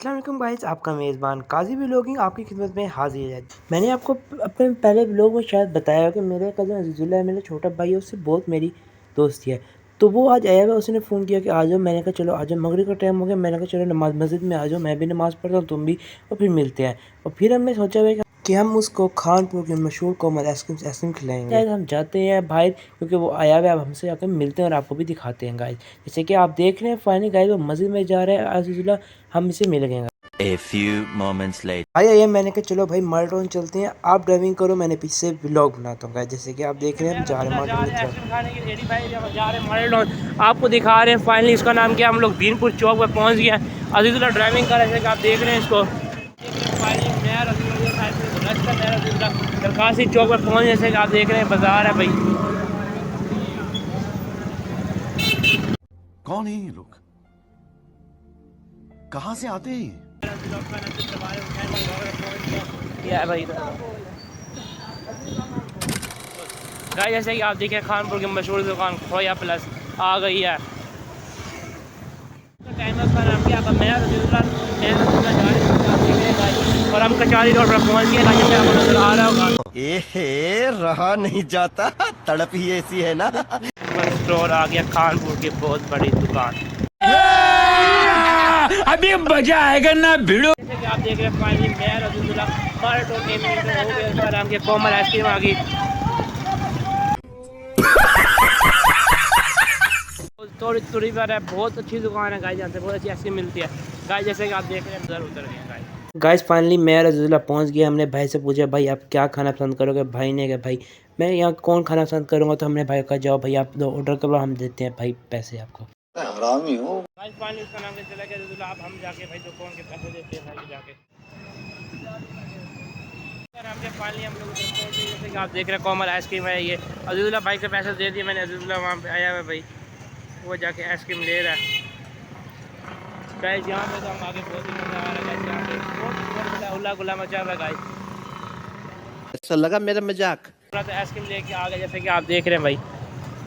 अस्सलाम वालेकुम गाइस, आपका मेज़बान काजी व्लॉगिंग आपकी खिदमत में हाजिर है। मैंने आपको अपने पहले व्लॉग में शायद बताया कि मेरे कज़न अज़ीज़ुल्लाह है, मेरा छोटा भाई है, उससे बहुत मेरी दोस्ती है। तो वो आज आया हुआ, उसने फ़ोन किया कि आ जाओ। मैंने कहा चलो आ जाओ, मगरिब का टाइम हो गया। मैंने कहा चलो नमाज़ मस्जिद में आ जाओ, मैं भी नमाज़ पढ़ता हूँ, तुम भी, और फिर मिलते हैं। और फिर हमने सोचा हुआ कि हम उसको खानपुर के मशहूर कोमल आइसक्रीम खिलाएँगे। शायद हम जाते हैं बाहर, क्योंकि वो आया हुआ है। अब हमसे आके मिलते हैं और आपको भी दिखाते हैं गाइस। जैसे कि आप देख रहे हैं, फाइनली गाइस वो मस्जिद में जा रहा है अज़ीज़ुल्लाह, हम इसे मिल गए। A few moments later. भाई आइए, मैंने कहा चलो भाई माल्टोन चलते हैं, आप ड्राइविंग करो, मैंने पीछे से व्लॉग बनाता हूँ। जैसे कि आप देख रहे हैं, हम जा रहे हैं माल्टोन की तरफ। खाने की रेडी भाई जा रहे हैं माल्टोन, आपको दिखा रहे हैं। फाइनली इसका नाम क्या, हम लोग दीनपुर चौक पर पहुंच गए हैं। अज़ीज़ुल्लाह ड्राइविंग कर रहे थे, आप देख रहे हैं इसको। दरकासी चौक पर पहुँच, जैसे आप देख रहे हैं बाजार है भाई। कौन है ये लोग, कहाँ से आते हैं? भाई गाइस, जैसे कि आप देखें खानपुर की मशहूर दुकान खोया प्लस आ गई है। टाइम उसका नाम क्या, और हम कचारी रोड पर पहुंच गए। नजर आ रहा होगा, रहा नहीं जाता, तड़प ही ऐसी है ना। स्टोर आ गया, खानपुर की बहुत बड़ी दुकान। अभी मजा आएगा ना भिड़ो। जैसे कि आप देख रहे हैं फाइनली मैं अज़ीज़ुल्लाह माल्टोन हो गया, इसका नाम क्या, कोमल आइसक्रीम आ गई। थोड़ी बार है, बहुत अच्छी दुकान है गाइस, यहाँ से बहुत अच्छी आइसक्रीम मिलती है गाइस। जैसे कि आप देख रहे हैं उधर उतर गए गाइस। गाइस फाइनली मैं और अज़ीज़ुल्लाह पहुँच गया। हमने भाई से पूछा, भाई आप क्या खाना पसंद करोगे? भाई ने कहा भाई मैं यहाँ कौन खाना पसंद करूँगा। तो हमने भाई कहा जाओ भाई आप ऑर्डर करो, हम देते हैं भाई पैसे आपको। हरामी हो। गाइस फाइनली उसका नाम क्या चला गया अज़ीज़ुल्लाह, अब हम जाके भाई दुकान के पैसे देते हैं भाई जाके। फाइनली हम लोग उधर पहुंच गए। जैसे कि आप देख रहे हैं कोमल आइसक्रीम है ये। अज़ीज़ुल्लाह भाई के पैसे दे दिए मैंने, अज़ीज़ुल्लाह वहाँ पे आया हुआ भाई, वो जाके आइसक्रीम ले रहा है गाइस। यहाँ पे तो हम आगे बहुत ही मज़ा आ रहा है गाइस, यहाँ पे बहुत उल्ला गुल्ला मचा हुआ है गाइस। ऐसा लगा मेरा मजाक। थोड़ा तो आइसक्रीम लेके आ गए, जैसे कि आप देख रहे हैं भाई,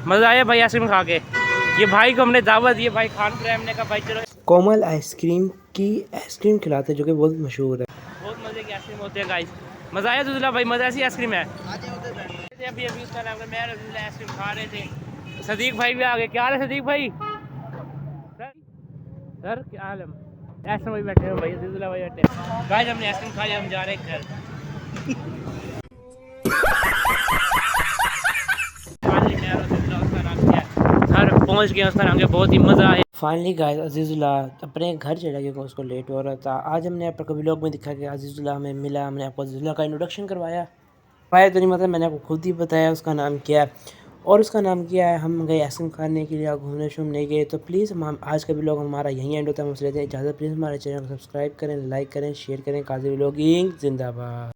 मज़ा आया भाई आइसक्रीम खा के। ये भाई को हमने दावत दी भाई खानपुर, हमने कहा भाई चलो कोमल आइसक्रीम की आइसक्रीम खिलाते हैं, जो कि बहुत मशहूर है। बहुत मज़े की आइसक्रीम होती है गाइस। मज़ा आया अज़ीज़ुल्लाह भाई, मज़ा ऐसी आइसक्रीम है। अभी अभी उसका नाम है, मैं अज़ीज़ुल्लाह आइसक्रीम खा रहे थे। सदीक भाई भी आ गए। क्या हाल है सदीक भाई? सर क्या हाल है? ऐसे वही बैठे हो भाई, अज़ीज़ुल्लाह भाई बैठे गाइस। हमने आइसक्रीम खा लिया, हम जा रहे हैं घर। घर पहुंच गए, उसका नाम क्या, बहुत ही मज़ा आया। फाइनली गाइस अज़ीज़ुल्लाह अपने घर चला गया, उसको लेट हो रहा था। आज हमने आपको व्लॉग में दिखा कि अज़ीज़ुल्लाह हमें मिला, हमने आपको अज़ीज़ुल्लाह का इंट्रोडक्शन करवाया। तो नहीं, मतलब मैंने आपको खुद ही बताया उसका नाम क्या है और उसका नाम क्या है। हम गए आइसक्रीम खाने के लिए, घूमने शूमने गए। तो प्लीज़ हम आज का व्लॉग हमारा यहीं एंड होता है। हम उससे लेते हैं इजाज़त। प्लीज़ हमारे चैनल को सब्सक्राइब करें, लाइक करें, शेयर करें। काजी व्लॉगिंग जिंदाबाद।